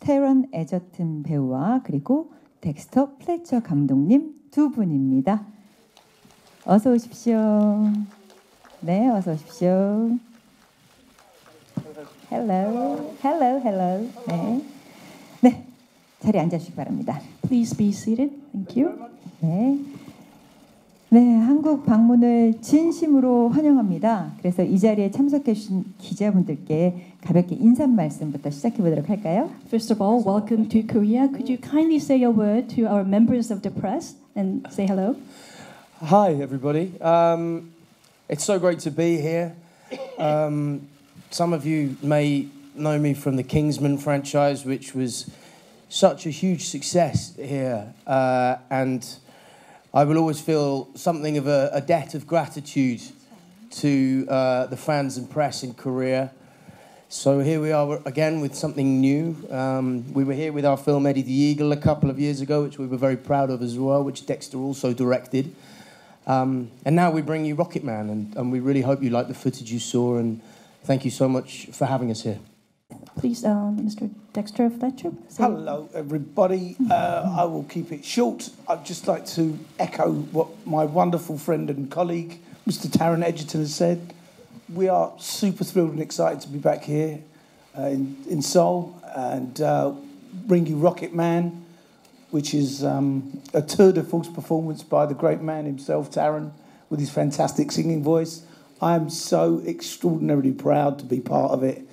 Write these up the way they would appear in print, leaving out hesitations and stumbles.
테런 에저튼 배우와 그리고 덱스터 플래처 감독님 두 분입니다. 어서 오십시오. 네, 어서 오십시오. Hello, hello, hello. 네, 네, 자리에 앉아주시기 바랍니다. Please be seated. Thank you. 네, 네, 한국 방문을 진심으로 환영합니다. 그래서 이 자리에 참석해 주신 기자분들께 가볍게 인사 말씀부터 시작해 보도록 할까요? First of all, welcome to Korea. Could you kindly say a word to our members of the press and say hello? Hi, everybody. It's so great to be here. Some of you may know me from the Kingsman franchise, which was such a huge success here. And I will always feel something of a debt of gratitude to the fans and press in Korea. So here we are again with something new. We were here with our film Eddie the Eagle a couple of years ago, which we were very proud of as well, which Dexter also directed. And now we bring you Rocket Man, and we really hope you like the footage you saw, and thank you so much for having us here. Please, Mr. Dexter Fletcher. Hello, everybody. I will keep it short. I'd just like to echo what my wonderful friend and colleague, Mr. Taron Egerton, has said. We are super thrilled and excited to be back here in Seoul and bring you Rocket Man, which is a tour de force performance by the great man himself, Taron, with his fantastic singing voice. I am so extraordinarily proud to be part of it.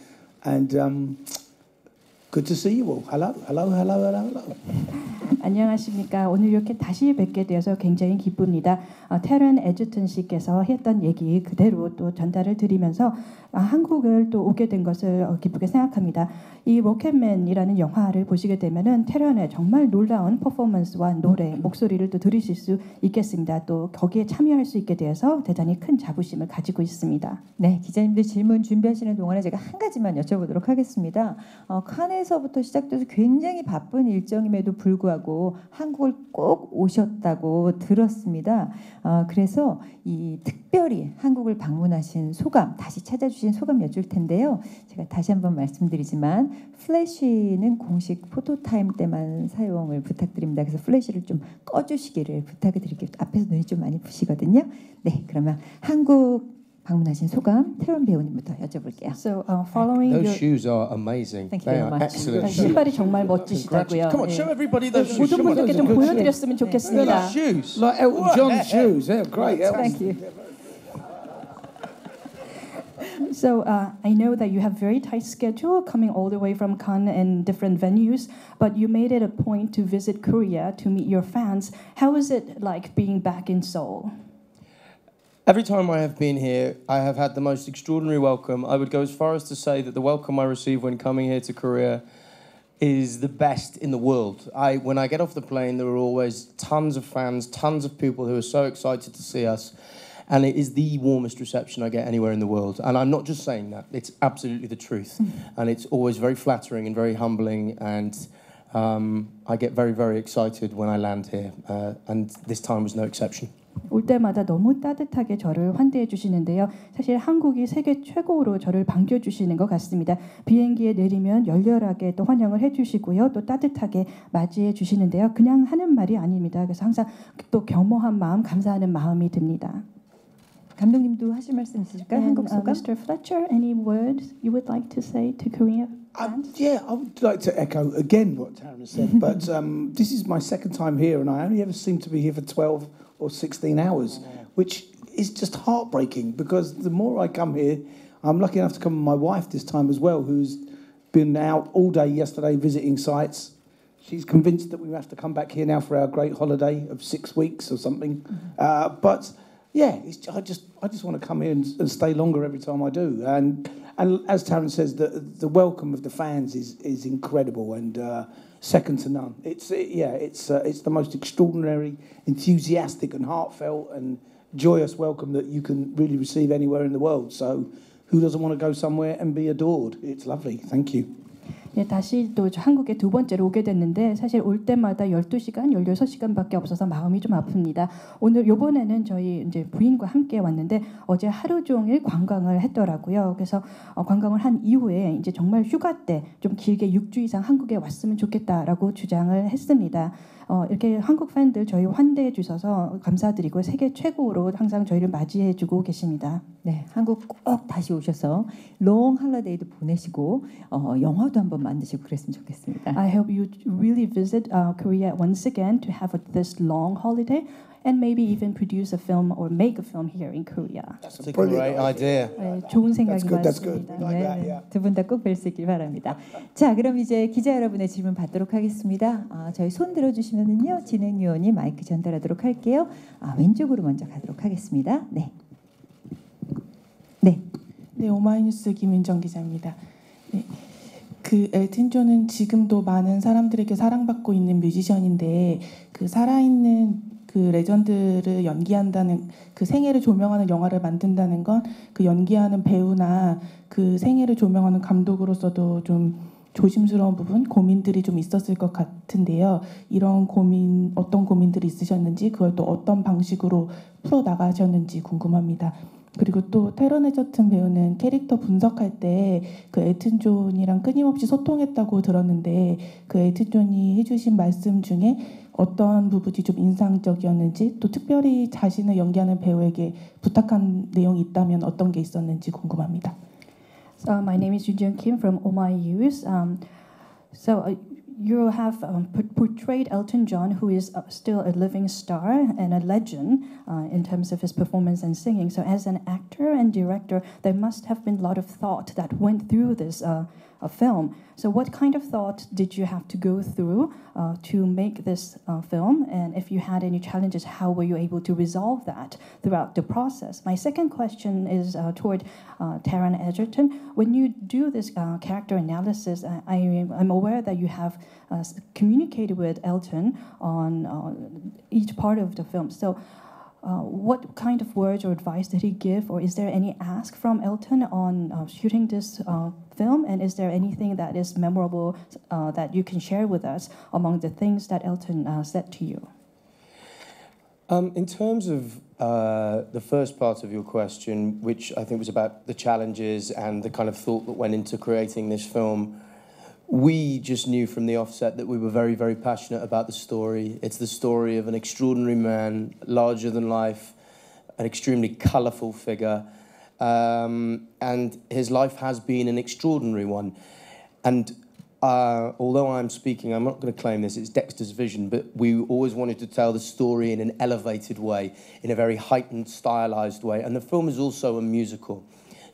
And good to see you all. Hello, hello, hello, hello, hello. 안녕하십니까. 오늘 이렇게 다시 뵙게 되어서 굉장히 기쁩니다. 테런 에저튼 씨께서 했던 얘기 그대로 또 전달을 드리면서 한국을 또 오게 된 것을 기쁘게 생각합니다. 이 로켓맨이라는 영화를 보시게 되면은 테런의 정말 놀라운 퍼포먼스와 노래, 목소리를 또 들으실 수 있겠습니다. 또 거기에 참여할 수 있게 되어서 대단히 큰 자부심을 가지고 있습니다. 네, 기자님들 질문 준비하시는 동안에 제가 한 가지만 여쭤보도록 하겠습니다. 칸에서부터 시작돼서 굉장히 바쁜 일정임에도 불구하고 한국을 꼭 오셨다고 들었습니다. 그래서 이 특별히 한국을 방문하신 소감, 다시 찾아주신 소감 여쭐 텐데요. 제가 다시 한번 말씀드리지만 플래시는 공식 포토타임 때만 사용을 부탁드립니다. 그래서 플래시를 좀 꺼주시기를 부탁을 드릴게요. 앞에서 눈이 좀 많이 부시거든요. 네, 그러면 한국 방문하신 소감 테런 배우님부터 여쭤볼게요. So, following Those your shoes are amazing. Thank you They very are much. excellent shoes. 신발이 정말 멋지시다고요. Come on, show everybody those shoes. 모든 Come on. 분들께 좀 보여드렸으면 좋겠습니다. Shoes. Like Elton John's shoes. They're great. Thank you. So I know that you have very tight schedule coming all the way from Cannes and different venues, but you made it a point to visit Korea to meet your fans. How is it like being back in Seoul? Every time I have been here, I have had the most extraordinary welcome. I would go as far as to say that the welcome I receive when coming here to Korea is the best in the world. When I get off the plane, there are always tons of fans, tons of people who are so excited to see us. And it is the warmest reception I get anywhere in the world. And I'm not just saying that, it's absolutely the truth. And it's always very flattering and very humbling. And I get very, very excited when I land here. And this time was no exception. 올 때마다 너무 따뜻하게 저를 환대해 주시는데요. 사실 한국이 세계 최고로 저를 반겨주시는 것 같습니다. 비행기에 내리면 열렬하게 또 환영을 해주시고요. 또 따뜻하게 맞이해 주시는데요. 그냥 하는 말이 아닙니다. 그래서 항상 또 겸허한 마음, 감사하는 마음이 듭니다. 감독님도 하실 말씀 있으실까요? 한국 소감? Mr. Fletcher, any words you would like to say to Korea? Yeah, I would like to echo again what Taron said, but this is my second time here, and I only ever seem to be here for 12 or 16 hours, which is just heartbreaking because the more I come here, I'm lucky enough to come with my wife this time as well, who's been out all day yesterday visiting sites. She's convinced that we have to come back here now for our great holiday of 6 weeks or something. But yeah, I just want to come here and stay longer every time I do. And as Taron says, the welcome of the fans is incredible and second to none. It's the most extraordinary, enthusiastic and heartfelt and joyous welcome that you can really receive anywhere in the world. So who doesn't want to go somewhere and be adored? It's lovely. Thank you. 예, 다시 또 한국에 두 번째로 오게 됐는데 사실 올 때마다 12시간, 16시간밖에 없어서 마음이 좀 아픕니다. 오늘 요번에는 저희 이제 부인과 함께 왔는데 어제 하루 종일 관광을 했더라고요. 그래서 관광을 한 이후에 이제 정말 휴가 때 좀 길게 6주 이상 한국에 왔으면 좋겠다라고 주장을 했습니다. 이렇게 한국 팬들 저희 환대해 주셔서 감사드리고 세계 최고로 항상 저희를 맞이해 주고 계십니다. 네, 한국 꼭 다시 오셔서 롱 할리데이도 보내시고 영화도 한번 만드시고 그랬으면 좋겠습니다. I hope you really visit Korea once again to have this long holiday and maybe even produce a film or make a film here in Korea. That's a great idea. 네, 좋은 생각이 That's good. 많습니다. Like that, yeah. 두 분 다 꼭 뵐 수 있길 바랍니다. 자, 그럼 이제 기자 여러분의 질문 받도록 하겠습니다. 저희 손 들어주시면은요 진행위원이 마이크 전달하도록 할게요. 왼쪽으로 먼저 가도록 하겠습니다. 네. 네, 오마이뉴스 김윤정 기자입니다. 네, 그 엘튼 존은 지금도 많은 사람들에게 사랑받고 있는 뮤지션인데 그 살아있는 그 레전드를 연기한다는 그 생애를 조명하는 영화를 만든다는 건 그 연기하는 배우나 그 생애를 조명하는 감독으로서도 좀 조심스러운 부분, 고민들이 좀 있었을 것 같은데요. 이런 고민, 어떤 고민들이 있으셨는지 그걸 또 어떤 방식으로 풀어 나가셨는지 궁금합니다. 그리고 또 테런 에저튼 배우는 캐릭터 분석할 때 그 엘튼 존이랑 끊임없이 소통했다고 들었는데 그 엘튼 존이 해주신 말씀 중에 어떤 부분이 좀 인상적이었는지 또 특별히 자신을 연기하는 배우에게 부탁한 내용이 있다면 어떤 게 있었는지 궁금합니다. My name is Yoon Kim from OMIUS. You have portrayed Elton John, who is still a living star and a legend in terms of his performance and singing. So, as an actor and director, there must have been a lot of thought that went through this film. So, what kind of thought did you have to go through to make this film? And if you had any challenges, how were you able to resolve that throughout the process? My second question is toward Taron Egerton. When you do this character analysis, I'm aware that you have communicated with Elton on each part of the film. So, what kind of words or advice did he give, or is there any ask from Elton on shooting this film? And is there anything that is memorable that you can share with us among the things that Elton said to you? In terms of the first part of your question, which I think was about the challenges and the kind of thought that went into creating this film, we just knew from the offset that we were very, very passionate about the story. It's the story of an extraordinary man, larger than life, an extremely colourful figure, and his life has been an extraordinary one. And although I'm speaking, I'm not going to claim this, it's Dexter's vision, but we always wanted to tell the story in an elevated way, in a very heightened, stylised way. And the film is also a musical.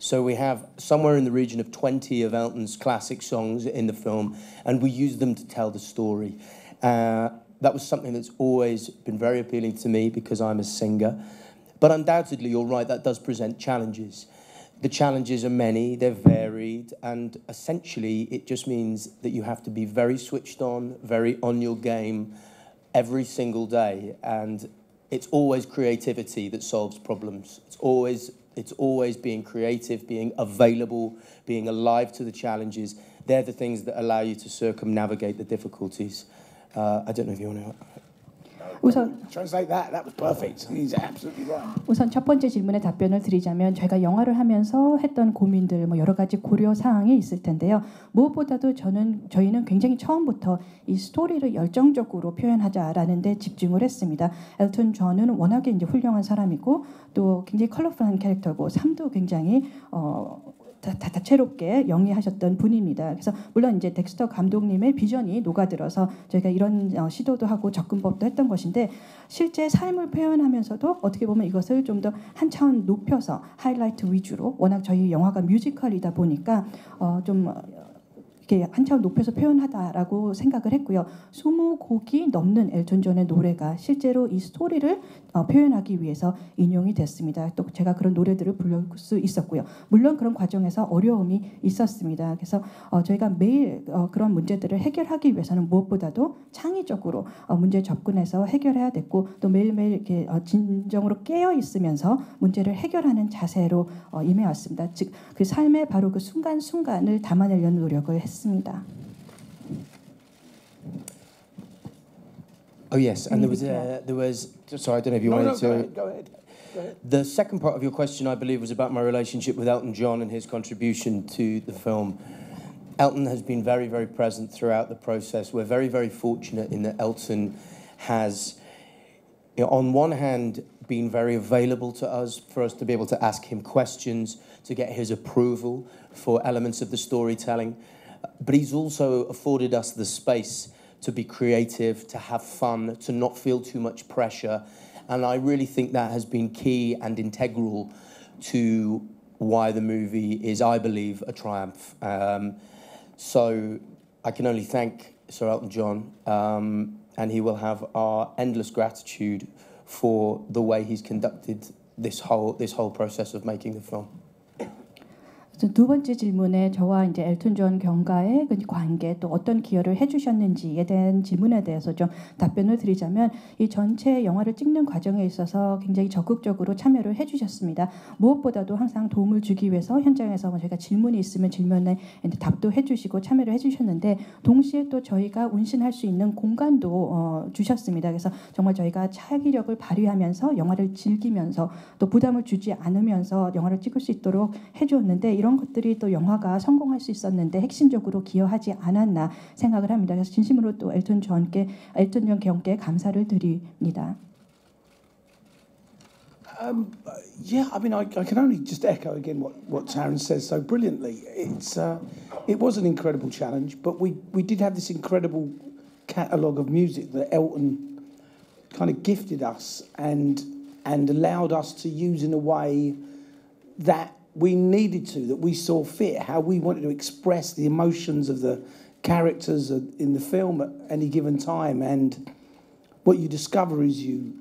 So we have somewhere in the region of 20 of Elton's classic songs in the film, and we use them to tell the story. That was something that's always been very appealing to me because I'm a singer. But undoubtedly, you're right, that does present challenges. The challenges are many, they're varied, and essentially it just means that you have to be very switched on, very on your game every single day. And it's always creativity that solves problems. It's always being creative, being available, being alive to the challenges. They're the things that allow you to circumnavigate the difficulties. I don't know if you want to... 우선 Translate that. That was perfect. He's absolutely right. 우선 첫 번째 질문에 답변을 드리자면 저희가 영화를 하면서 했던 고민들 뭐 여러 가지 고려 사항이 있을 텐데요. 무엇보다도 저희는 굉장히 처음부터 이 스토리를 열정적으로 표현하자라는 데 집중을 했습니다. 엘튼 존은 워낙에 이제 훌륭한 사람이고 또 굉장히 컬러풀한 캐릭터고 삶도 굉장히 다채롭게 영위하셨던 분입니다. 그래서 물론 이제 덱스터 감독님의 비전이 녹아들어서 저희가 이런 시도도 하고 접근법도 했던 것인데 실제 삶을 표현하면서도 어떻게 보면 이것을 좀 더 한 차원 높여서 하이라이트 위주로 워낙 저희 영화가 뮤지컬이다 보니까 좀 이렇게 한 차원 높여서 표현하다라고 생각을 했고요. 20곡이 넘는 엘튼 존의 노래가 실제로 이 스토리를 표현하기 위해서 인용이 됐습니다. 또 제가 그런 노래들을 부를 수 있었고요. 물론 그런 과정에서 어려움이 있었습니다. 그래서 저희가 매일 그런 문제들을 해결하기 위해서는 무엇보다도 창의적으로 문제에 접근해서 해결해야 됐고 또 매일매일 이렇게 진정으로 깨어 있으면서 문제를 해결하는 자세로 임해왔습니다. 즉 그 삶의 바로 그 순간순간을 담아내려는 노력을 했습니다. Oh yes, and Any there was. Sorry, I don't know if you No, wanted no, to. go ahead. Go ahead. The second part of your question, I believe, was about my relationship with Elton John and his contribution to the film. Elton has been very, very present throughout the process. We're very, very fortunate in that Elton has, on one hand, been very available to us for us to be able to ask him questions, to get his approval for elements of the storytelling. But he's also afforded us the space to be creative, to have fun, to not feel too much pressure. And I really think that has been key and integral to why the movie is, I believe, a triumph. So I can only thank Sir Elton John, and he will have our endless gratitude for the way he's conducted this whole process of making the film. 두 번째 질문에 저와 이제 엘튼 존 경가의 그 관계 또 어떤 기여를 해주셨는지에 대한 질문에 대해서 좀 답변을 드리자면 이 전체 영화를 찍는 과정에 있어서 굉장히 적극적으로 참여를 해주셨습니다. 무엇보다도 항상 도움을 주기 위해서 현장에서 저희가 질문이 있으면 질문에 답도 해주시고 참여를 해주셨는데 동시에 또 저희가 운신할 수 있는 공간도 주셨습니다. 그래서 정말 저희가 차기력을 발휘하면서 영화를 즐기면서 또 부담을 주지 않으면서 영화를 찍을 수 있도록 해주었는데 이런 것들이 또 영화가 성공할 수 있었는데 핵심적으로 기여하지 않았나 생각을 합니다. 그래서 진심으로 또 엘튼 존 경께 감사를 드립니다. Yeah, I mean, I can only just echo again what Taryn says so brilliantly. It was an incredible challenge, but we did have this incredible catalogue of music that Elton kind of gifted us and allowed us to use in a way that we needed to, that we saw fit, how we wanted to express the emotions of the characters in the film at any given time. And what you discover is you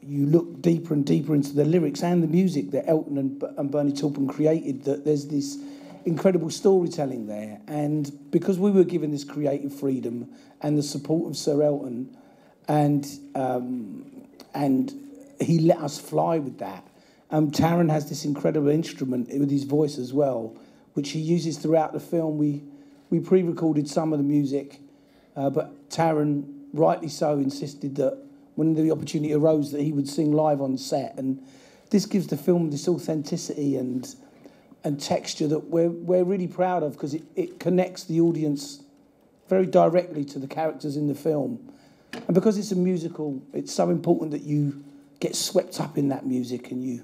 look deeper and deeper into the lyrics and the music that Elton and Bernie Taupin created, that there's this incredible storytelling there. And because we were given this creative freedom and the support of Sir Elton, and he let us fly with that. Taron has this incredible instrument with his voice as well, which he uses throughout the film. We pre-recorded some of the music, but Taron, rightly so, insisted that when the opportunity arose that he would sing live on set, and this gives the film this authenticity and texture that we're really proud of, because it connects the audience very directly to the characters in the film. And because it's a musical, it's so important that you get swept up in that music and you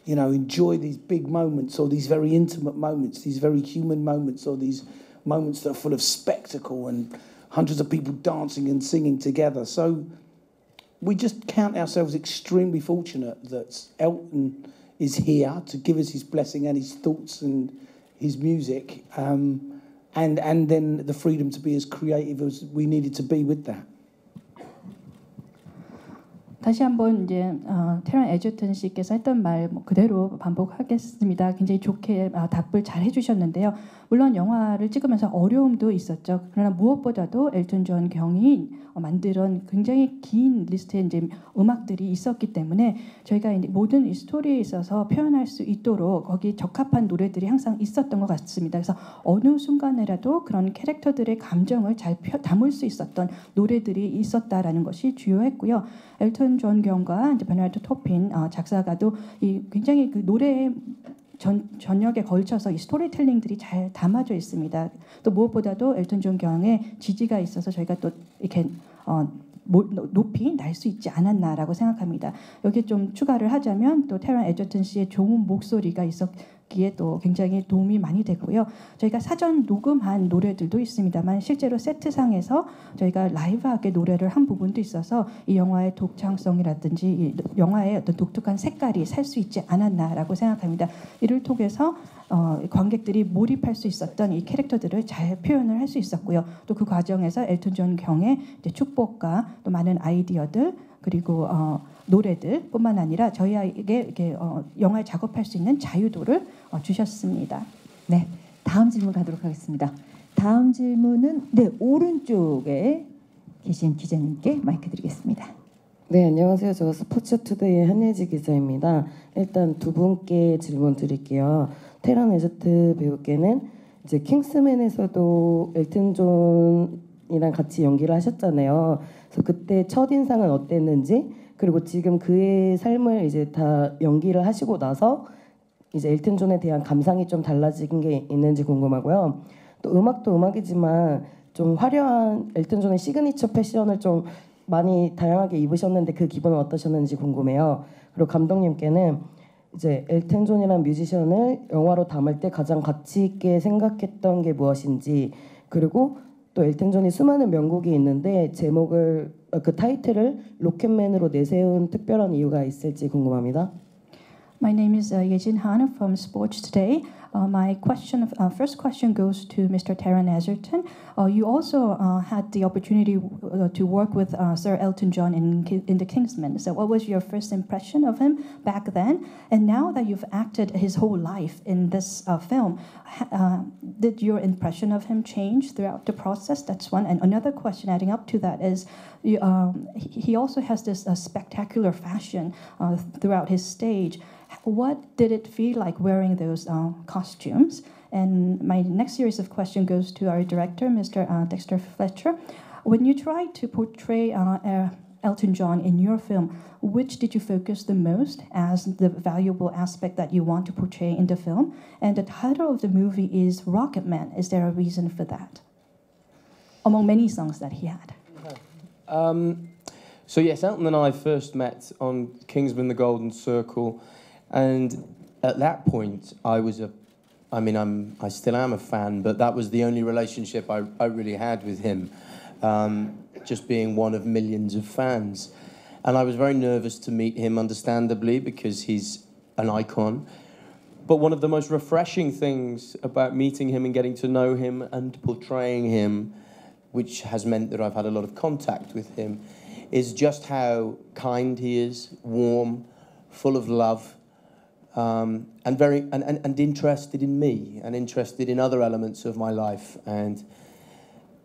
enjoy these big moments, or these very intimate moments, these very human moments, or these moments that are full of spectacle and hundreds of people dancing and singing together. So we just count ourselves extremely fortunate that Elton is here to give us his blessing and his thoughts and his music, and then the freedom to be as creative as we needed to be with that. 다시 한번 이제 테런 에저튼 씨께서 했던 말 그대로 반복하겠습니다. 굉장히 좋게 답을 잘 해주셨는데요. 물론 영화를 찍으면서 어려움도 있었죠. 그러나 무엇보다도 엘튼 존 경이 만든 굉장히 긴 리스트의 이제 음악들이 있었기 때문에 저희가 이제 모든 이 스토리에 있어서 표현할 수 있도록 거기 적합한 노래들이 항상 있었던 것 같습니다. 그래서 어느 순간에라도 그런 캐릭터들의 감정을 잘 담을 수 있었던 노래들이 있었다라는 것이 주요했고요. 엘튼 존 경과 이제 베너드 토핀 작사가도 이 굉장히 그 노래의 전역에 걸쳐서 이 스토리텔링들이 잘 담아져 있습니다. 또 무엇보다도 엘튼 존 경의 지지가 있어서 저희가 또 이렇게 높이 날 수 있지 않았나라고 생각합니다. 여기 좀 추가를 하자면 또 테런 에저튼 씨의 좋은 목소리가 있었기에 또 굉장히 도움이 많이 됐고요. 저희가 사전 녹음한 노래들도 있습니다만 실제로 세트상에서 저희가 라이브하게 노래를 한 부분도 있어서 이 영화의 독창성이라든지 이 영화의 어떤 독특한 색깔이 살 수 있지 않았나라고 생각합니다. 이를 통해서 관객들이 몰입할 수 있었던 이 캐릭터들을 잘 표현을 할 수 있었고요. 또 그 과정에서 엘튼 존 경의 축복과 또 많은 아이디어들 그리고 노래들뿐만 아니라 저희에게 이렇게 영화를 작업할 수 있는 자유도를 주셨습니다. 네, 다음 질문 가도록 하겠습니다. 다음 질문은 오른쪽에 계신 기자님께 마이크 드리겠습니다. 네, 안녕하세요. 저 스포츠투데이의 한예지 기자입니다. 일단 두 분께 질문 드릴게요. 테런 에저트 배우께는 이제 킹스맨에서도 엘튼 존 존이랑 같이 연기를 하셨잖아요. 그래서 그때 첫 인상은 어땠는지, 그리고 지금 그의 삶을 이제 다 연기를 하시고 나서 이제 엘튼 존에 대한 감상이 좀 달라진 게 있는지 궁금하고요. 또 음악도 음악이지만 좀 화려한 엘튼 존의 시그니처 패션을 좀 많이 다양하게 입으셨는데 그 기분은 어떠셨는지 궁금해요. 그리고 감독님께는 이제 엘튼 존이라는 뮤지션을 영화로 담을 때 가장 가치 있게 생각했던 게 무엇인지, 그리고 또 엘튼 존이 수많은 명곡이 있는데 제목을 그 타이틀을 로켓맨으로 내세운 특별한 이유가 있을지 궁금합니다. My name is Yejin Han from Sports Today. My first question goes to Mr. Taron Egerton. You also had the opportunity to work with Sir Elton John in The Kingsman. So what was your first impression of him back then? And now that you've acted his whole life in this film, did your impression of him change throughout the process? That's one. And another question adding up to that is, he also has this spectacular fashion throughout his stage. What did it feel like wearing those costumes? And my next series of questions goes to our director, Mr. Dexter Fletcher. When you tried to portray Elton John in your film, which did you focus the most as the valuable aspect that you want to portray in the film? And the title of the movie is Rocket Man. Is there a reason for that? Among many songs that he had. So yes, Elton and I first met on Kingsman: The Golden Circle, and at that point I still am a fan, but that was the only relationship I really had with him, just being one of millions of fans. And I was very nervous to meet him, understandably, because he's an icon. But one of the most refreshing things about meeting him and getting to know him and portraying him, which has meant that I've had a lot of contact with him, is just how kind he is, warm, full of love, and interested in me and interested in other elements of my life. And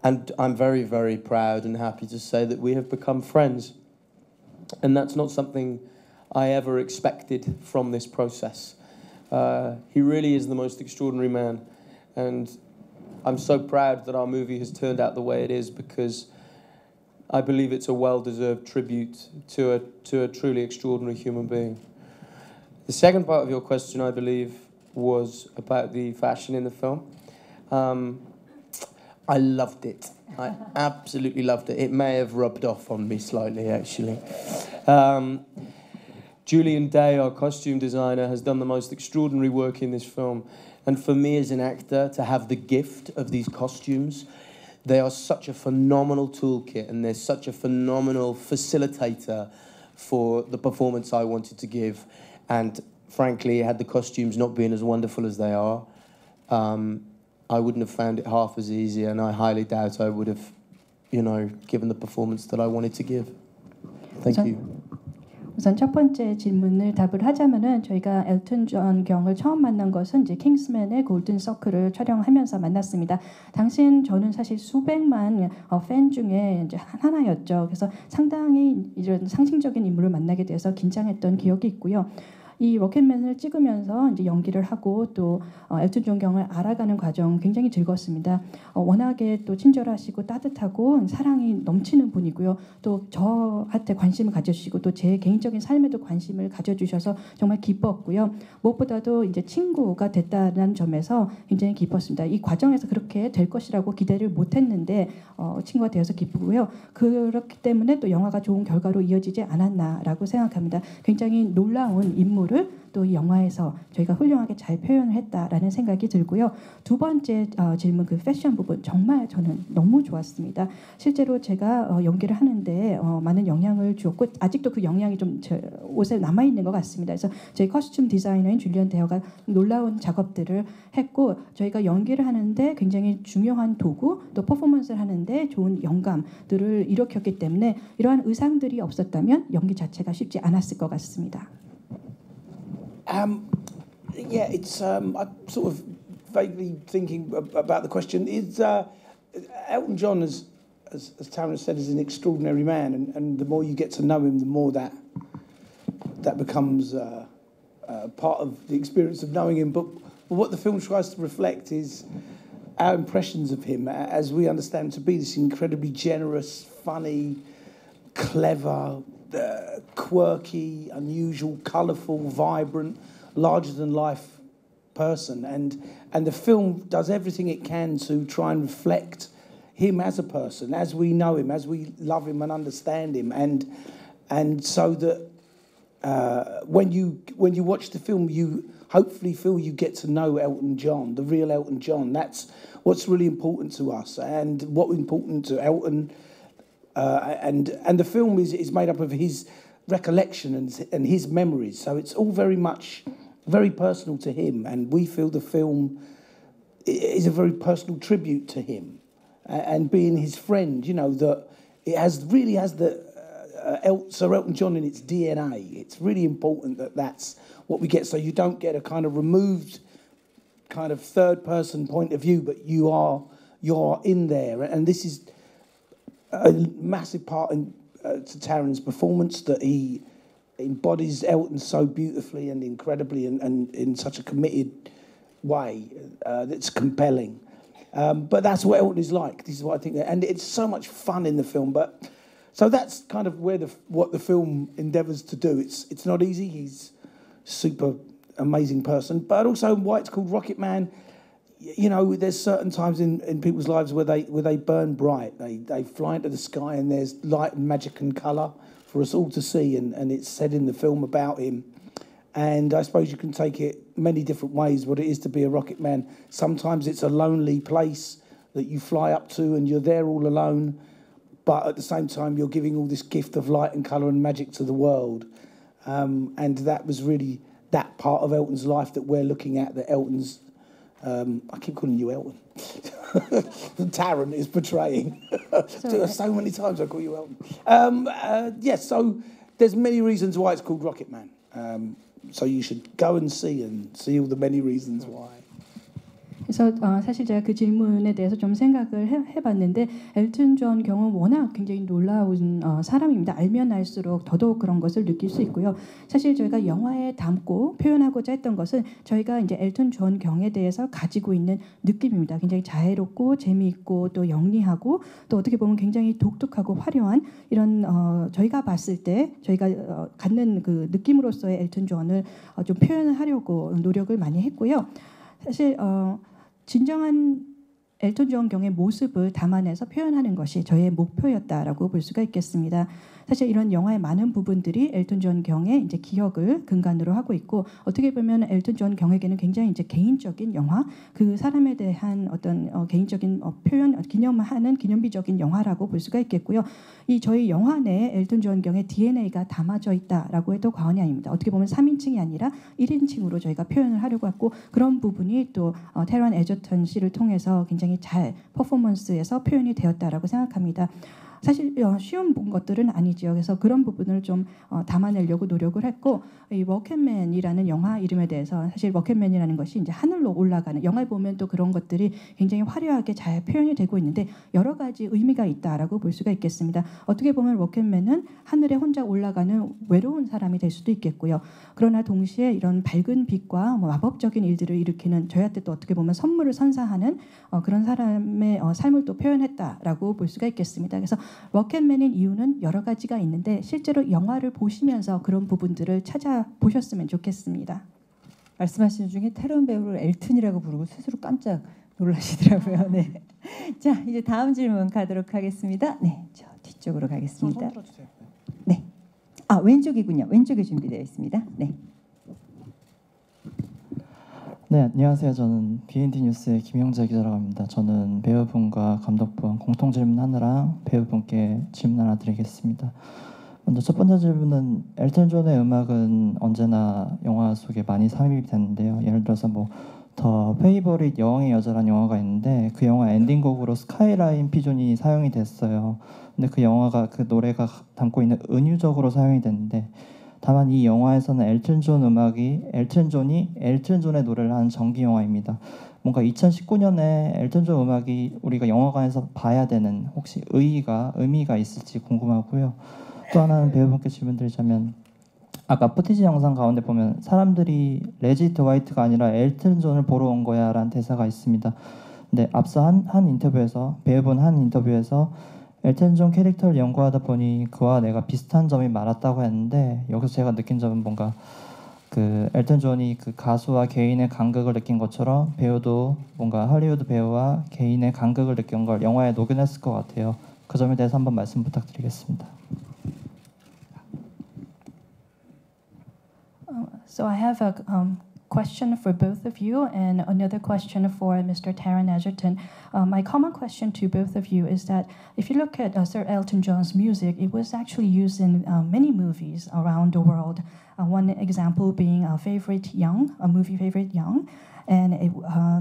I'm very, very proud and happy to say that we have become friends. And that's not something I ever expected from this process. He really is the most extraordinary man. And I'm so proud that our movie has turned out the way it is, because I believe it's a well-deserved tribute to a truly extraordinary human being. The second part of your question, I believe, was about the fashion in the film. I loved it. I absolutely loved it. It may have rubbed off on me slightly, actually. Julian Day, our costume designer, has done the most extraordinary work in this film. And for me as an actor, to have the gift of these costumes, they are such a phenomenal toolkit, and they're such a phenomenal facilitator for the performance I wanted to give. And frankly, had the costumes not been as wonderful as they are, I wouldn't have found it half as easy, and I highly doubt I would have, given the performance that I wanted to give. Thank you. 우선 첫 번째 질문을 답을 하자면은, 저희가 엘튼 존 경을 처음 만난 것은 이제 킹스맨의 골든 서클을 촬영하면서 만났습니다. 당시엔 저는 사실 수백만 팬 중에 이제 하나였죠. 그래서 상당히 이런 상징적인 인물을 만나게 돼서 긴장했던 기억이 있고요. 이 로켓맨을 찍으면서 이제 연기를 하고 또 엘튼 존 경을 알아가는 과정 굉장히 즐거웠습니다. 워낙에 또 친절하시고 따뜻하고 사랑이 넘치는 분이고요. 또 저한테 관심을 가져주시고 또 제 개인적인 삶에도 관심을 가져주셔서 정말 기뻤고요. 무엇보다도 이제 친구가 됐다는 점에서 굉장히 기뻤습니다. 이 과정에서 그렇게 될 것이라고 기대를 못했는데 친구가 되어서 기쁘고요. 그렇기 때문에 또 영화가 좋은 결과로 이어지지 않았나라고 생각합니다. 굉장히 놀라운 인물을 또 이 영화에서 저희가 훌륭하게 잘 표현을 했다라는 생각이 들고요. 두 번째 질문, 그 패션 부분 정말 저는 너무 좋았습니다. 실제로 제가 연기를 하는데 많은 영향을 주었고 아직도 그 영향이 좀 제 옷에 남아 있는 것 같습니다. 그래서 저희 커스튬 디자이너인 줄리안 데어가 놀라운 작업들을 했고, 저희가 연기를 하는데 굉장히 중요한 도구, 또 퍼포먼스를 하는데 좋은 영감들을 일으켰기 때문에 이러한 의상들이 없었다면 연기 자체가 쉽지 않았을 것 같습니다. Yeah, it's I'm sort of vaguely thinking about the question. Is Elton John, as Taron said, is an extraordinary man, and the more you get to know him, the more that becomes part of the experience of knowing him. But what the film tries to reflect is our impressions of him, as we understand him to be this incredibly generous, funny, clever, quirky, unusual, colourful, vibrant, larger-than-life person. And the film does everything it can to try and reflect him as a person, as we know him, as we love him and understand him, and so that when you watch the film, you hopefully feel you get to know Elton John, the real Elton John. That's what's really important to us, and what's important to Elton. And the film is made up of his recollection and his memories, so it's all very personal to him, and we feel the film is a very personal tribute to him, and being his friend, you know, that it really has the Sir Elton John in its DNA. It's really important that that's what we get, so you don't get a kind of removed kind of third person point of view, but you're in there, and this is a massive part to Taron's performance, that he embodies Elton so beautifully and incredibly, and in such a committed way that's compelling. But that's what Elton is like. This is what I think, and it's so much fun in the film. But so that's kind of what the film endeavours to do. It's not easy. He's super amazing person, but also why it's called Rocket Man. You know, there's certain times in people's lives where they burn bright. They fly into the sky, and there's light and magic and colour for us all to see, and it's said in the film about him. And I suppose you can take it many different ways, what it is to be a rocket man. Sometimes it's a lonely place that you fly up to and you're there all alone, but at the same time you're giving all this gift of light and colour and magic to the world. And that was really that part of Elton's life that we're looking at, that Elton's... I keep calling you Elton. Taron is portraying. So many times I call you Elton. Yes, so there's many reasons why it's called Rocket Man. So you should go and see all the many reasons why. 그래서 사실 제가 그 질문에 대해서 좀 생각을 해봤는데 엘튼 존 경은 워낙 굉장히 놀라운 사람입니다. 알면 알수록 더더욱 그런 것을 느낄 수 있고요. 사실 저희가 영화에 담고 표현하고자 했던 것은 저희가 이제 엘튼 존 경에 대해서 가지고 있는 느낌입니다. 굉장히 자애롭고 재미있고 또 영리하고 또 어떻게 보면 굉장히 독특하고 화려한 이런 저희가 봤을 때 저희가 갖는 그 느낌으로서의 엘튼 존을 좀 표현하려고 노력을 많이 했고요. 사실 진정한 엘튼 존 경의 모습을 담아내서 표현하는 것이 저의 목표였다라고 볼 수가 있겠습니다. 사실 이런 영화의 많은 부분들이 엘튼 존 경의 이제 기억을 근간으로 하고 있고, 어떻게 보면 엘튼 존 경에게는 굉장히 이제 개인적인 영화, 그 사람에 대한 어떤 개인적인 표현, 기념하는 기념비적인 영화라고 볼 수가 있겠고요. 이 저희 영화 내에 엘튼 존 경의 DNA가 담아져 있다라고 해도 과언이 아닙니다. 어떻게 보면 3인칭이 아니라 1인칭으로 저희가 표현을 하려고 했고, 그런 부분이 또 테런 에저턴 씨를 통해서 굉장히 잘 퍼포먼스에서 표현이 되었다라고 생각합니다. 사실 쉬운 것들은 아니죠. 그래서 그런 부분을 좀 담아내려고 노력을 했고, 이 워켓맨이라는 영화 이름에 대해서 사실 워켓맨이라는 것이 이제 하늘로 올라가는, 영화에 보면 또 그런 것들이 굉장히 화려하게 잘 표현이 되고 있는데 여러 가지 의미가 있다라고 볼 수가 있겠습니다. 어떻게 보면 워켓맨은 하늘에 혼자 올라가는 외로운 사람이 될 수도 있겠고요. 그러나 동시에 이런 밝은 빛과 마법적인 일들을 일으키는, 저희한테 또 어떻게 보면 선물을 선사하는 그런 사람의 삶을 또 표현했다라고 볼 수가 있겠습니다. 그래서 워켓맨인 이유는 여러 가지가 있는데 실제로 영화를 보시면서 그런 부분들을 찾아보셨으면 좋겠습니다. 말씀하시는 중에 테런 배우를 엘튼이라고 부르고 스스로 깜짝 놀라시더라고요. 네. 자, 이제 다음 질문 가도록 하겠습니다. 네, 저 뒤쪽으로 가겠습니다. 손 들어주세요. 네. 아, 왼쪽이군요. 왼쪽에 준비되어 있습니다. 네. 네, 안녕하세요. 저는 BNT 뉴스의 김영재 기자라고 합니다. 저는 배우분과 감독분 공통 질문 하나랑 배우분께 질문 하나 드리겠습니다. 먼저 첫 번째 질문은, 엘튼 존의 음악은 언제나 영화 속에 많이 삽입이 되는데요. 예를 들어서 더 페이버릿 여왕의 여자라는 영화가 있는데 그 영화 엔딩곡으로 스카이라인 피존이 사용이 됐어요. 근데 그 영화가, 그 노래가 담고 있는 은유적으로 사용이 됐는데, 다만 이 영화에서는 엘튼 존 음악이 엘튼 존의 노래를 하는 정기 영화입니다. 뭔가 2019년에 엘튼 존 음악이 우리가 영화관에서 봐야 되는 혹시 의미가 있을지 궁금하고요. 또 하나는 배우분께 질문드리자면, 아까 푸티지 영상 가운데 보면 사람들이 레지 드와이트가 아니라 엘튼 존을 보러 온 거야 라는 대사가 있습니다. 근데 앞서 한 인터뷰에서 배우분 한 인터뷰에서 엘튼 존 캐릭터를 연구하다 보니 그와 내가 비슷한 점이 많았다고 했는데 여기서 제가 느낀 점은 뭔가 그 엘튼 존이 그 가수와 개인의 간극을 느낀 것처럼 배우도 뭔가 할리우드 배우와 개인의 간극을 느낀 걸 영화에 녹여냈을 것 같아요. 그 점에 대해서 한번 말씀 부탁드리겠습니다. So I have a question for both of you and another question for Mr. Taron Egerton. My common question to both of you is that if you look at Sir Elton John's music, it was actually used in many movies around the world. One example being Favorite Young, a movie Favorite Young, and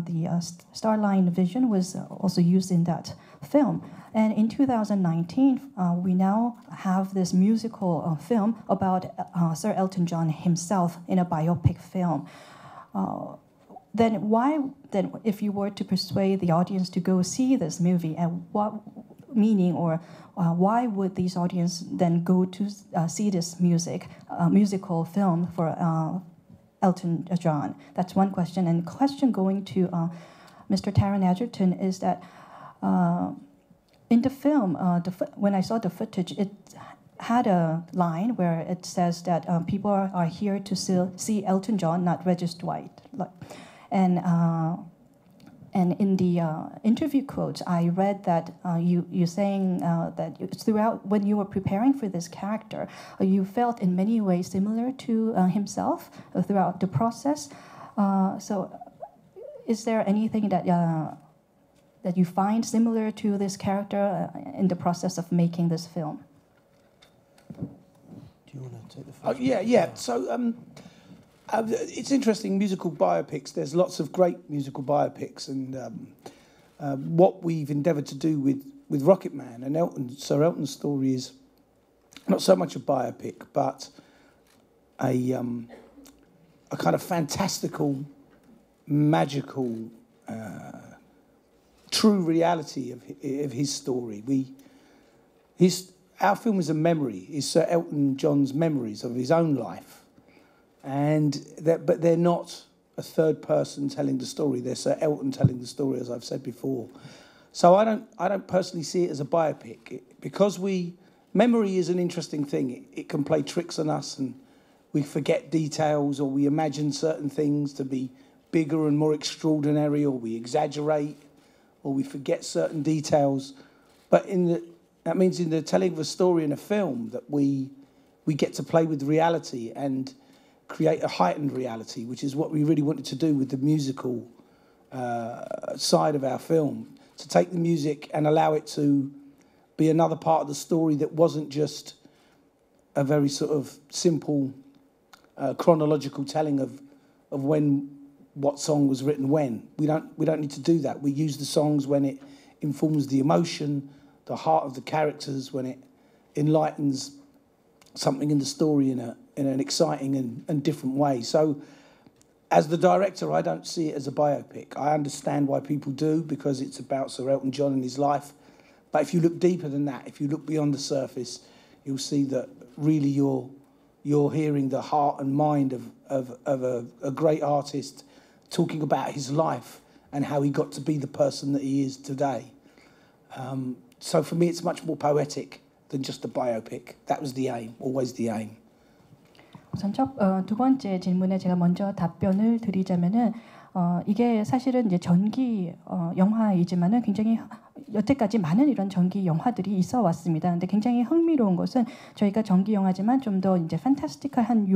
the Starline Vision was also used in that film. And in 2019, we now have this musical film about Sir Elton John himself in a biopic film. Then why, if you were to persuade the audience to go see this movie, and what meaning or why would these audience then go to see this musical film for Elton John? That's one question. And question going to Mr. Taron Egerton is that in the film, when I saw the footage, it had a line where it says that people are here to see Elton John, not Regis Dwight. And in the interview quotes, I read that you saying that throughout when you were preparing for this character, you felt in many ways similar to himself throughout the process. So, is there anything that you find similar to this character in the process of making this film? Do you want to take the first? Yeah. So it's interesting, musical biopics. There's lots of great musical biopics, and what we've endeavoured to do with Rocket Man and Sir Elton's story is not so much a biopic, but a kind of fantastical, magical, true reality of his story. Our film is a memory, is Sir Elton John's memories of his own life. But they're not a third person telling the story. They're Sir Elton telling the story, as I've said before. So I don't personally see it as a biopic because memory is an interesting thing. It can play tricks on us, and we forget details, or we imagine certain things to be bigger and more extraordinary, or we exaggerate, or we forget certain details. But that means in the telling of a story in a film that we get to play with reality and create a heightened reality, which is what we really wanted to do with the musical side of our film, to take the music and allow it to be another part of the story that wasn't just a very sort of simple chronological telling of what song was written when. We don't need to do that. We use the songs when it informs the emotion, the heart of the characters, when it enlightens something in the story in an exciting and different way. So as the director, I don't see it as a biopic. I understand why people do, because it's about Sir Elton John and his life. But if you look deeper than that, if you look beyond the surface, you'll see that really you're hearing the heart and mind of a great artist talking about his life and how he got to be the person that he is today. So for me, it's much more poetic than just a biopic. That was the aim, always the aim. 우선 두 번째 질문에 제가 먼저 답변을 드리자면은 이게 사실은 이제 전기 영화이지만은 굉장히 여태까지 많은 이런 전기 영화들이 있어 왔습니다. 근데 굉장히 흥미로운 것은 저희가 전기 영화지만 좀 더 이제 판타스티컬한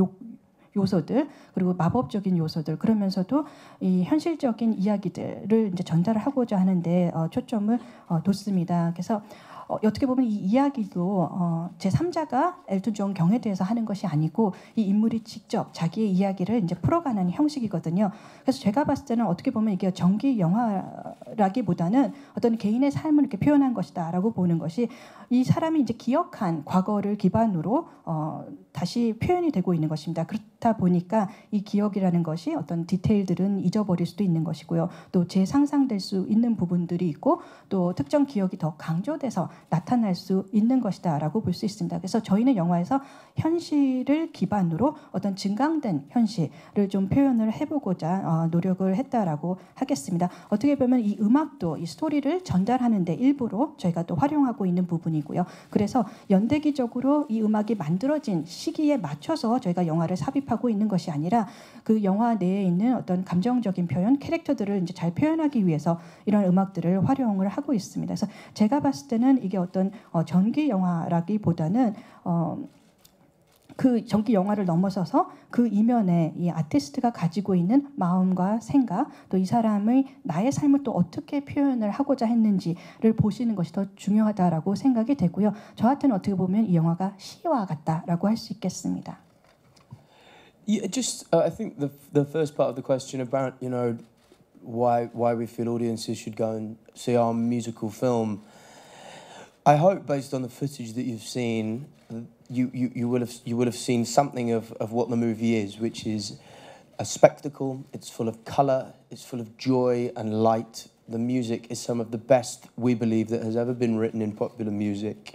요소들 그리고 마법적인 요소들 그러면서도 이 현실적인 이야기들을 이제 전달을 하고자 하는데 초점을 뒀습니다. 그래서 어떻게 보면 이 이야기도 제3자가 엘튼 존 경에 대해서 하는 것이 아니고 이 인물이 직접 자기의 이야기를 이제 풀어가는 형식이거든요. 그래서 제가 봤을 때는 어떻게 보면 이게 전기 영화라기보다는 어떤 개인의 삶을 이렇게 표현한 것이다라고 보는 것이 이 사람이 이제 기억한 과거를 기반으로 다시 표현이 되고 있는 것입니다. 그렇다 보니까 이 기억이라는 것이 어떤 디테일들은 잊어버릴 수도 있는 것이고요. 또 재상상될 수 있는 부분들이 있고 또 특정 기억이 더 강조돼서 나타날 수 있는 것이다라고 볼 수 있습니다. 그래서 저희는 영화에서 현실을 기반으로 어떤 증강된 현실을 좀 표현을 해보고자 노력을 했다라고 하겠습니다. 어떻게 보면 이 음악도 이 스토리를 전달하는데 일부러 저희가 또 활용하고 있는 부분이고요. 그래서 연대기적으로 이 음악이 만들어진 시기에 맞춰서 저희가 영화를 삽입하고 있는 것이 아니라 그 영화 내에 있는 어떤 감정적인 표현, 캐릭터들을 이제 잘 표현하기 위해서 이런 음악들을 활용을 하고 있습니다. 그래서 제가 봤을 때는 이게 어떤 전기 영화라기보다는 그 전기 영화를 넘어서서 그 이면에 이 아티스트가 가지고 있는 마음과 생각, 또 이 사람의 나의 삶을 또 어떻게 표현을 하고자 했는지를 보시는 것이 더 중요하다라고 생각이 되고요. 저한테는 어떻게 보면 이 영화가 시와 같다라고 할 수 있겠습니다. Yeah, just I think the first part of the question about why we feel audiences should go and see our musical film. I hope, based on the footage that you've seen, you will have seen something of what the movie is, which is a spectacle. It's full of colour. It's full of joy and light. The music is some of the best, we believe, that has ever been written in popular music.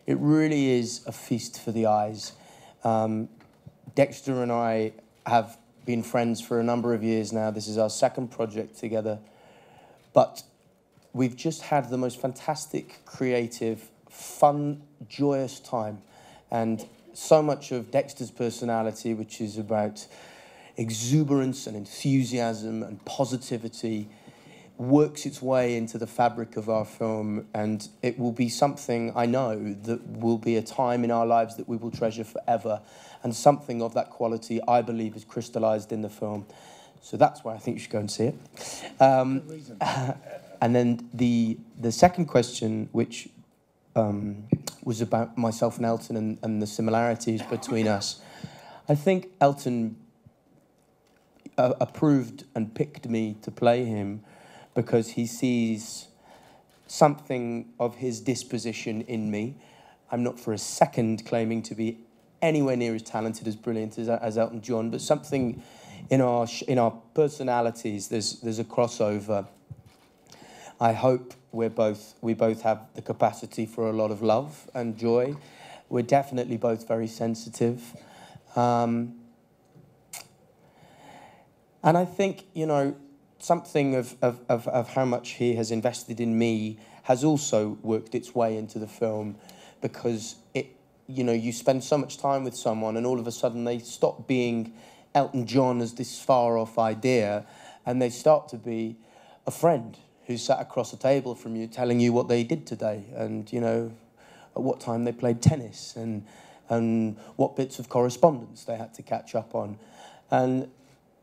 It really is a feast for the eyes. Dexter and I have been friends for a number of years now. This is our second project together. But we've just had the most fantastic, creative, fun, joyous time. And so much of Dexter's personality, which is about exuberance and enthusiasm and positivity, works its way into the fabric of our film, and it will be something, I know, that will be a time in our lives that we will treasure forever, and something of that quality, I believe, is crystallized in the film. So that's why I think you should go and see it. And then the second question, which was about myself and Elton and the similarities between us. I think Elton approved and picked me to play him because he sees something of his disposition in me. I'm not for a second claiming to be anywhere near as talented, as brilliant as Elton John, but something in our personalities, there's a crossover. I hope we both have the capacity for a lot of love and joy. We're definitely both very sensitive. And I think, something of how much he has invested in me has also worked its way into the film, because you spend so much time with someone and all of a sudden they stop being Elton John as this far off idea, and they start to be a friend who sat across a table from you telling you what they did today, and at what time they played tennis, and what bits of correspondence they had to catch up on. And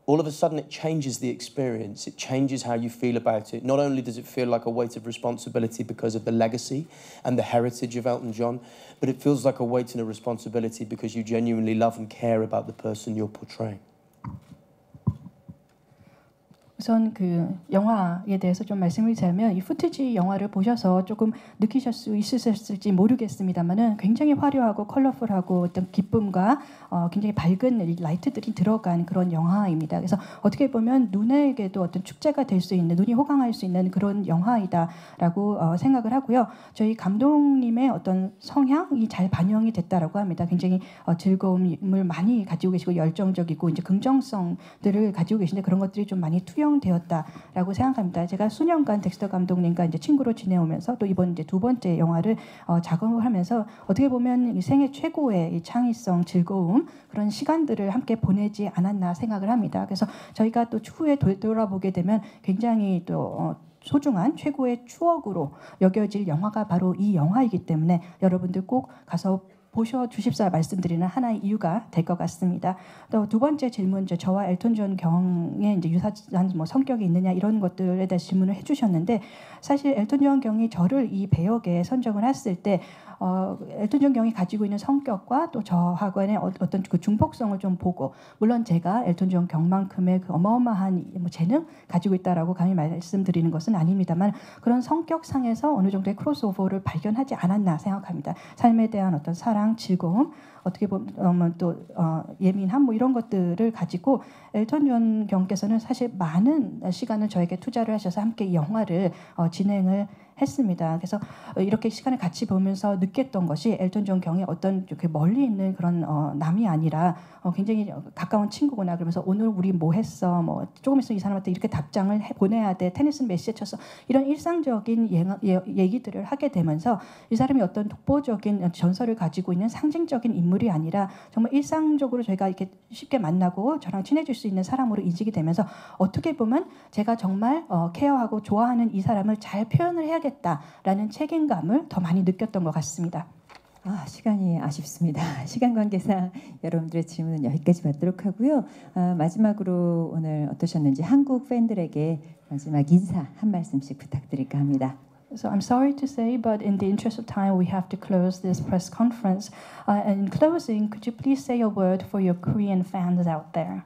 all of a sudden it changes the experience. It changes how you feel about it. Not only does it feel like a weight of responsibility because of the legacy and the heritage of Elton John, but it feels like a weight and a responsibility because you genuinely love and care about the person you're portraying. 우선 그 영화에 대해서 좀 말씀을 드리자면, 이 푸티지 영화를 보셔서 조금 느끼실 수 있으셨을지 모르겠습니다만은 굉장히 화려하고 컬러풀하고 어떤 기쁨과 굉장히 밝은 라이트들이 들어간 그런 영화입니다. 그래서 어떻게 보면 눈에게도 어떤 축제가 될 수 있는, 눈이 호강할 수 있는 그런 영화이다라고 생각을 하고요. 저희 감독님의 어떤 성향이 잘 반영이 됐다라고 합니다. 굉장히 즐거움을 많이 가지고 계시고 열정적이고 이제 긍정성들을 가지고 계신데, 그런 것들이 좀 많이 투영되었다라고 생각합니다. 제가 수년간 덱스터 감독님과 이제 친구로 지내오면서 또 이번 이제 두 번째 영화를 작업을 하면서 어떻게 보면 이 생애 최고의 이 창의성, 즐거움, 그런 시간들을 함께 보내지 않았나 생각을 합니다. 그래서 저희가 또 추후에 돌아보게 되면 굉장히 또 소중한 최고의 추억으로 여겨질 영화가 바로 이 영화이기 때문에 여러분들 꼭 가서 보셔 주십사 말씀드리는 하나의 이유가 될 것 같습니다. 또 두 번째 질문, 저와 엘튼 존 경의 이제 유사한 성격이 있느냐 이런 것들에 대해서 질문을 해주셨는데, 사실 엘튼 존 경이 저를 이 배역에 선정을 했을 때 엘튼 존 경이 가지고 있는 성격과 또 저하고의 어떤 그 중복성을 좀 보고, 물론 제가 엘튼 존 경만큼의 그 어마어마한 재능 가지고 있다라고 감히 말씀드리는 것은 아닙니다만, 그런 성격상에서 어느 정도의 크로스오버를 발견하지 않았나 생각합니다. 삶에 대한 어떤 사랑, 즐거움, 어떻게 보면 또 예민함 뭐 이런 것들을 가지고 엘턴 존 경께서는 사실 많은 시간을 저에게 투자를 하셔서 함께 이 영화를 진행을 했습니다. 그래서 이렇게 시간을 같이 보면서 느꼈던 것이 엘턴 존 경이 어떤 이렇게 멀리 있는 그런 남이 아니라 굉장히 가까운 친구구나. 그러면서 오늘 우리 뭐 했어? 뭐 조금 있으면 이 사람한테 이렇게 답장을 보내야 돼. 테니스는 몇 시에 쳤어? 이런 일상적인 얘기들을 하게 되면서 이 사람이 어떤 독보적인 전설을 가지고 있는 상징적인 인물이 아니라 정말 일상적으로 저희가 이렇게 쉽게 만나고 저랑 친해질 수 있는 사람으로 인식이 되면서 어떻게 보면 제가 정말 케어하고 좋아하는 이 사람을 잘 표현을 해야겠다라는 책임감을 더 많이 느꼈던 것 같습니다. 시간이 아쉽습니다. 시간 관계상 여러분들의 질문은 여기까지 받도록 하고요. 마지막으로 오늘 어떠셨는지 한국 팬들에게 마지막 인사 한 말씀씩 부탁드릴까 합니다. So I'm sorry to say, but in the interest of time, we have to close this press conference. And in closing, could you please say a word for your Korean fans out there?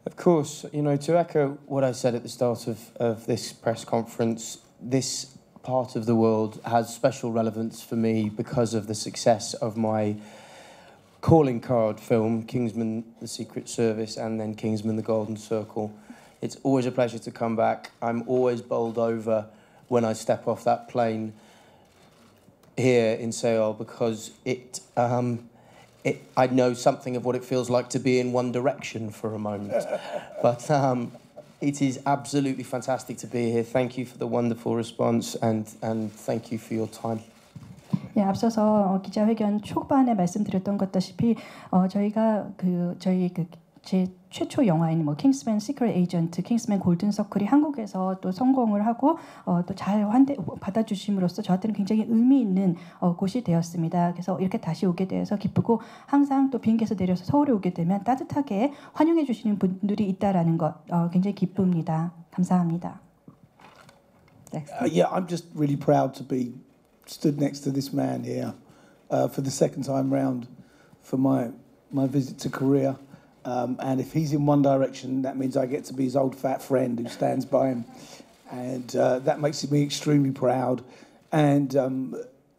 Of course, you know, to echo what I said at the start of this press conference, this part of the world has special relevance for me because of the success of my calling card film, Kingsman: The Secret Service, and then Kingsman: The Golden Circle. It's always a pleasure to come back. I'm always bowled over when I step off that plane here in Seoul because I know something of what it feels like to be in One Direction for a moment. But it is absolutely fantastic to be here. Thank you for the wonderful response and thank you for your time. 예, 앞서서 기자회견 초반에 말씀드렸던 것다시피 저희가 제 최초 영화인 뭐 킹스맨 시크릿 에이전트, 킹스맨 골든 서클이 한국에서 또 성공을 하고 또 잘 받아주심으로써 저한테는 굉장히 의미 있는 곳이 되었습니다. 그래서 이렇게 다시 오게 되어서 기쁘고 항상 또 비행기에서 내려서 서울에 오게 되면 따뜻하게 환영해 주시는 분들이 있다라는 것 굉장히 기쁩니다. 감사합니다. Yeah, I'm just really proud to be stood next to this man here for the second time round for my visit to Korea. And if he's in One Direction, that means I get to be his old fat friend who stands by him. And that makes me extremely proud. And,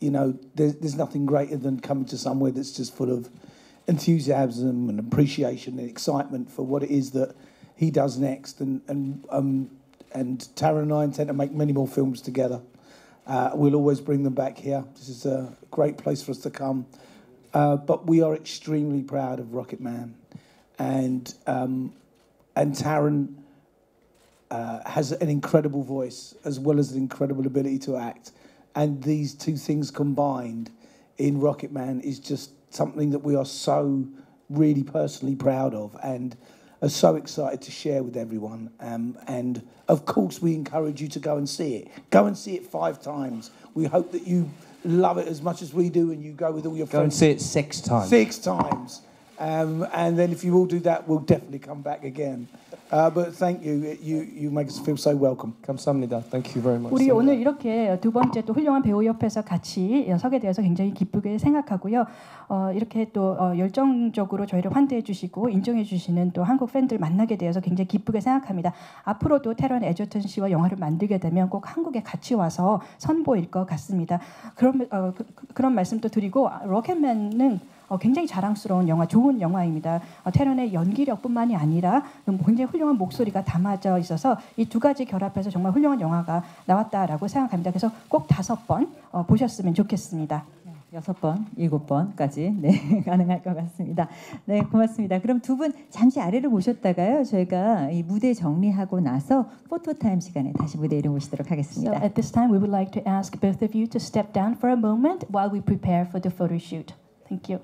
you know, there's nothing greater than coming to somewhere that's just full of enthusiasm and appreciation and excitement for what it is that he does next. And Taron and I intend to make many more films together. We'll always bring them back here. This is a great place for us to come. But we are extremely proud of Rocket Man. And Taron has an incredible voice as well as an incredible ability to act. And these two things combined in Rocket Man is just something that we are so really personally proud of and are so excited to share with everyone. And of course, we encourage you to go and see it. Go and see it 5 times. We hope that you love it as much as we do and you go with all your friends. Go and see it 6 times. 6 times. And then if you all do that, we'll definitely come back again. But thank you. You make us feel so welcome. 감사합니다. Thank you very much. 우리 오늘 이렇게 두 번째 또 훌륭한 배우 옆에서 같이 서게 되어서 굉장히 기쁘게 생각하고요. 이렇게 또 열정적으로 저희를 환대해 주시고 인정해 주시는 또 한국 팬들 만나게 되어서 굉장히 기쁘게 생각합니다. 앞으로도 테런 에저턴 씨와 영화를 만들게 되면 꼭 한국에 같이 와서 선보일 것 같습니다. 그런 말씀도 드리고 로켓맨은 굉장히 자랑스러운 영화, 좋은 영화입니다. 테런의 연기력뿐만이 아니라 굉장히 훌륭한 목소리가 담아져 있어서 이 두 가지 결합해서 정말 훌륭한 영화가 나왔다라고 생각합니다. 그래서 꼭 5번 보셨으면 좋겠습니다. 6번, 7번까지 네, 가능할 것 같습니다. 네, 고맙습니다. 그럼 두 분 잠시 아래로 모셨다가요. 저희가 이 무대 정리하고 나서 포토 타임 시간에 다시 무대 위로 모시도록 하겠습니다. So at this time, we would like to ask both of you to step down for a moment while we prepare for the photo shoot. Thank you.